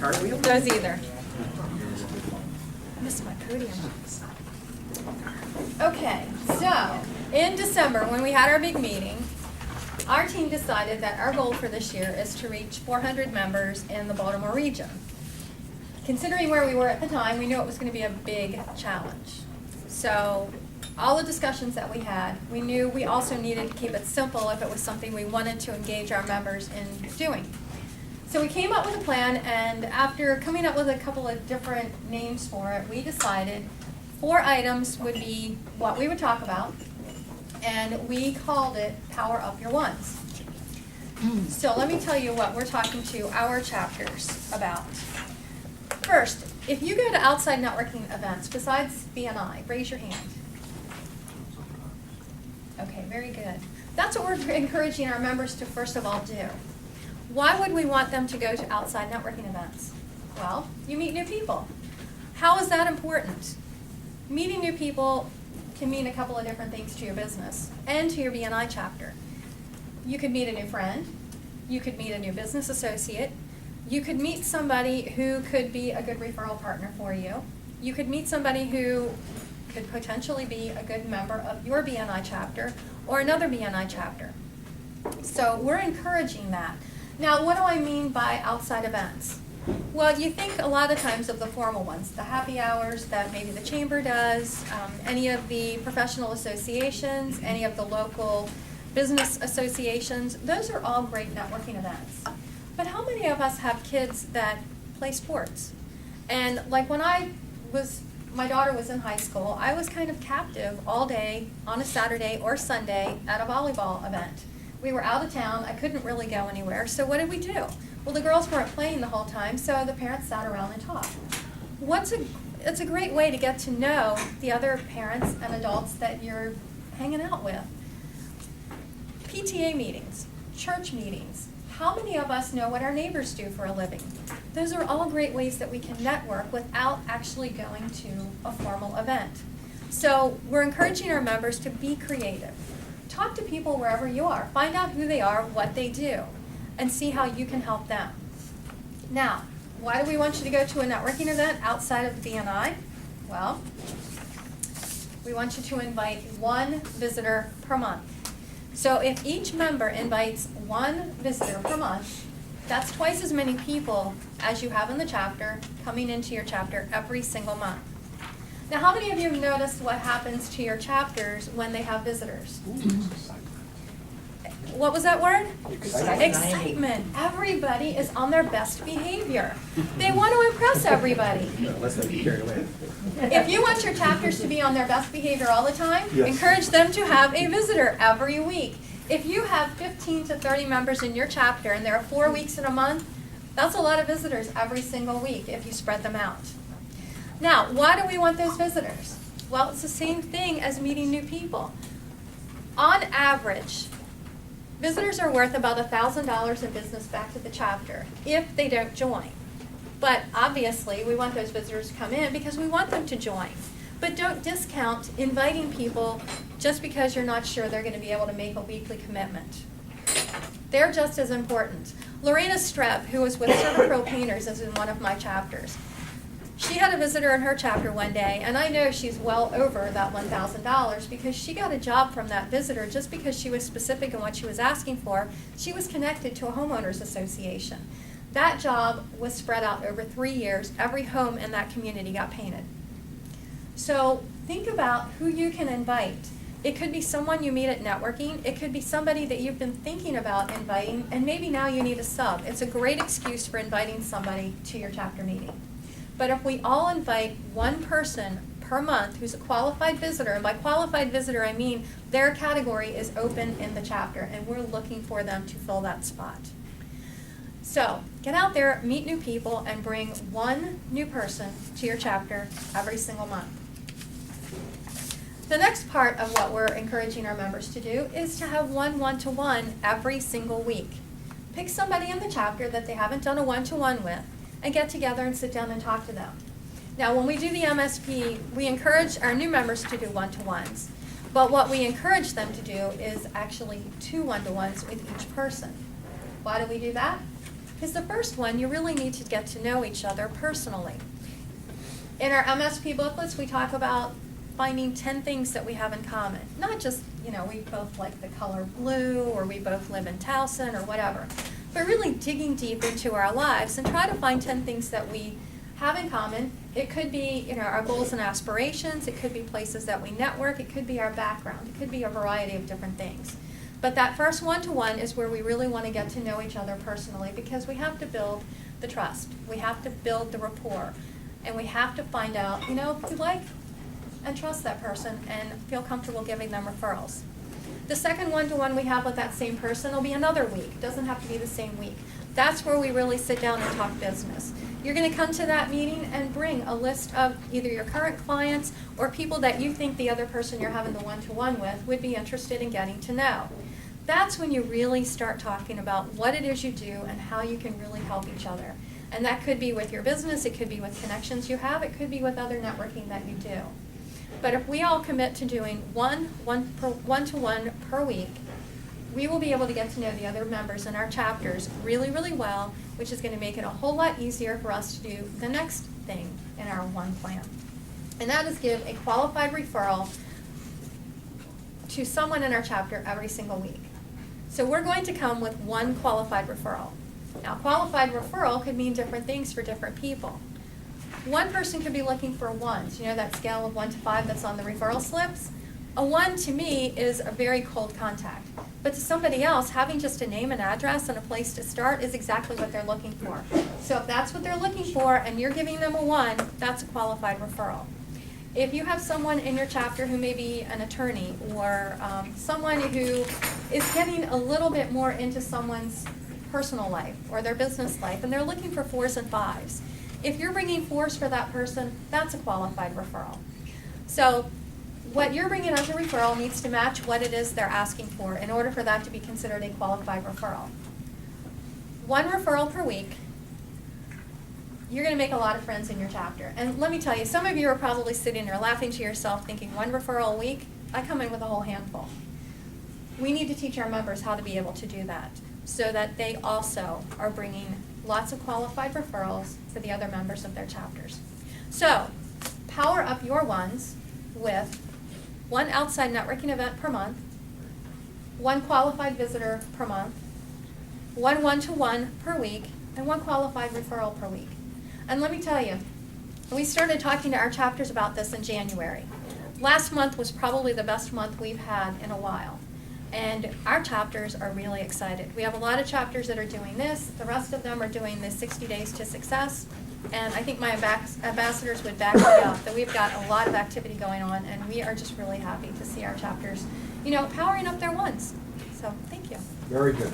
Cartwheel? Those either. I missed my podium. Okay, so in December, when we had our big meeting, our team decided that our goal for this year is to reach 400 members in the Baltimore region. Considering where we were at the time, we knew it was going to be a big challenge. So all the discussions that we had, we knew we also needed to keep it simple if it was something we wanted to engage our members in doing. So we came up with a plan, and after coming up with a couple of different names for it, we decided 4 items would be what we would talk about, and we called it Power Up Your Ones. So let me tell you what we're talking to our chapters about. First, if you go to outside networking events besides BNI, raise your hand. Okay, very good. That's what we're encouraging our members to first of all do. Why would we want them to go to outside networking events? Well, you meet new people. How is that important? Meeting new people can mean a couple of different things to your business and to your BNI chapter. You could meet a new friend. You could meet a new business associate. You could meet somebody who could be a good referral partner for you. You could meet somebody who could potentially be a good member of your BNI chapter or another BNI chapter. So we're encouraging that. Now, what do I mean by outside events? Well, you think a lot of times of the formal ones, the happy hours that maybe the chamber does, any of the professional associations, any of the local business associations. Those are all great networking events. But how many of us have kids that play sports? And like when my daughter was in high school, I was kind of captive all day on a Saturday or Sunday at a volleyball event. We were out of town, I couldn't really go anywhere, so what did we do? Well, the girls weren't playing the whole time, so the parents sat around and talked. It's a great way to get to know the other parents and adults that you're hanging out with. PTA meetings, church meetings. How many of us know what our neighbors do for a living? Those are all great ways that we can network without actually going to a formal event. So we're encouraging our members to be creative. Talk to people wherever you are. Find out who they are, what they do, and see how you can help them. Now, why do we want you to go to a networking event outside of the BNI? Well, we want you to invite 1 visitor per month. So if each member invites 1 visitor per month, that's twice as many people as you have in the chapter coming into your chapter every single month. Now, how many of you have noticed what happens to your chapters when they have visitors? What was that word? Excitement. Everybody is on their best behavior. They want to impress everybody. Let's not be carried away. If you want your chapters to be on their best behavior all the time, encourage them to have a visitor every week. If you have 15 to 30 members in your chapter and there are 4 weeks in a month, that's a lot of visitors every single week if you spread them out. Now, why do we want those visitors? Well, it's the same thing as meeting new people. On average, visitors are worth about $1,000 in business back to the chapter if they don't join. But obviously, we want those visitors to come in because we want them to join. But don't discount inviting people just because you're not sure they're going to be able to make a weekly commitment. They're just as important. Lorena Streb, who was with Servapro Painters, is in one of my chapters. She had a visitor in her chapter one day, and I know she's well over that $1,000 because she got a job from that visitor just because she was specific in what she was asking for. She was connected to a homeowners association. That job was spread out over 3 years. Every home in that community got painted. So think about who you can invite. It could be someone you meet at networking. It could be somebody that you've been thinking about inviting, and maybe now you need a sub. It's a great excuse for inviting somebody to your chapter meeting. But if we all invite 1 person per month who's a qualified visitor, and by qualified visitor I mean their category is open in the chapter and we're looking for them to fill that spot. So get out there, meet new people, and bring 1 new person to your chapter every single month. The next part of what we're encouraging our members to do is to have 1 one-to-one every single week. Pick somebody in the chapter that they haven't done a one-to-one with, and get together and sit down and talk to them. Now, when we do the MSP, we encourage our new members to do one-to-ones. But what we encourage them to do is actually 2 one-to-ones with each person. Why do we do that? Because the first one, you really need to get to know each other personally. In our MSP booklets, we talk about finding 10 things that we have in common. Not just, we both like the color blue, or we both live in Towson, or whatever. But really digging deep into our lives and try to find 10 things that we have in common. It could be, our goals and aspirations. It could be places that we network. It could be our background. It could be a variety of different things. But that first one-to-one is where we really want to get to know each other personally, because we have to build the trust. We have to build the rapport. And we have to find out, if we like and trust that person and feel comfortable giving them referrals. The second one-to-one we have with that same person will be another week. It doesn't have to be the same week. That's where we really sit down and talk business. You're going to come to that meeting and bring a list of either your current clients or people that you think the other person you're having the one-to-one with would be interested in getting to know. That's when you really start talking about what it is you do and how you can really help each other. And that could be with your business, it could be with connections you have, it could be with other networking that you do. But if we all commit to doing one-to-one per week, we will be able to get to know the other members in our chapters really, really well, which is going to make it a whole lot easier for us to do the next thing in our one plan. And that is give a qualified referral to someone in our chapter every single week. So we're going to come with one qualified referral. Now, qualified referral could mean different things for different people. One person could be looking for ones, that scale of 1 to 5 that's on the referral slips. A 1 to me is a very cold contact. But to somebody else, having just a name and address and a place to start is exactly what they're looking for. So if that's what they're looking for and you're giving them a 1, that's a qualified referral. If you have someone in your chapter who may be an attorney or someone who is getting a little bit more into someone's personal life or their business life, and they're looking for 4s and 5s. If you're bringing 4s for that person, that's a qualified referral. So what you're bringing as a referral needs to match what it is they're asking for in order for that to be considered a qualified referral. 1 referral per week, you're going to make a lot of friends in your chapter. And let me tell you, some of you are probably sitting there laughing to yourself thinking, 1 referral a week? I come in with a whole handful. We need to teach our members how to be able to do that, so that they also are bringing lots of qualified referrals for the other members of their chapters. So, power up your ones with 1 outside networking event per month, 1 qualified visitor per month, 1 one-to-one per week, and 1 qualified referral per week. And let me tell you, we started talking to our chapters about this in January. Last month was probably the best month we've had in a while. And our chapters are really excited. We have a lot of chapters that are doing this. The rest of them are doing the 60 Days to Success. And I think my ambassadors would back me up that we've got a lot of activity going on, and we are just really happy to see our chapters, powering up their ones. So thank you. Very good.